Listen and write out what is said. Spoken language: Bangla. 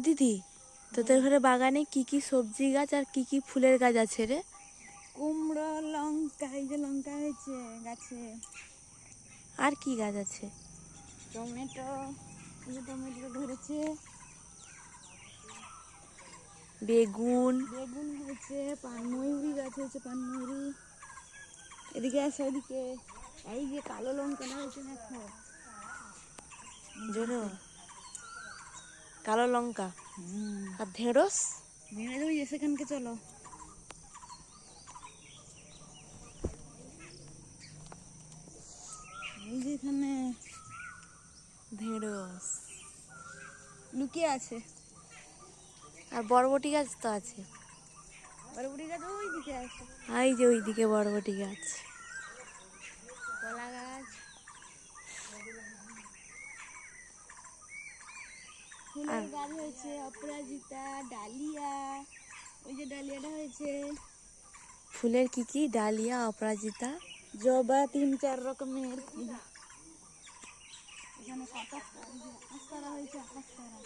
দিদি, তোদের ঘরে বাগানে কি কি সবজি গাছ আর কি কি ফুলের গাছ আছে রে? কুমড়ো, লঙ্কা, এই যে লঙ্কা হয়েছে গাছে। আর কি গাছ আছে? টমেটো, এই যে টমেটো ধরেছে। বেগুন। বেগুন হয়েছে, পানময়ূরী গাছ হয়েছে, পানময়ূরী। এদিকে আছে, ওইদিকে এই যে কালো লঙ্কাটা হয়েছে দেখো। জোরে বল। কালো লঙ্কা হুম, আর ঢেঁড়স। ভেঙে যাবি যে, সেখানকে চলো। এই যে এখানে ঢেঁড়স লুকিয়ে আছে। আর বরবটি গাছ তো আছে। বরবটি গাছ ওই দিকে আছে। এই যে ওইদিকে বরবটি গাছ। কলা গাছ, আর ফুলের গাছ হয়েছে, অপরাজিতা, ডালিয়া। ওই যে ডালিয়াটা হয়েছে। ফুলের কি কি? ডালিয়া, অপরাজিতা। জবা, 3-4 রকমের। এখানে আকাশ তারা হয়েছে, আকাশ তারা।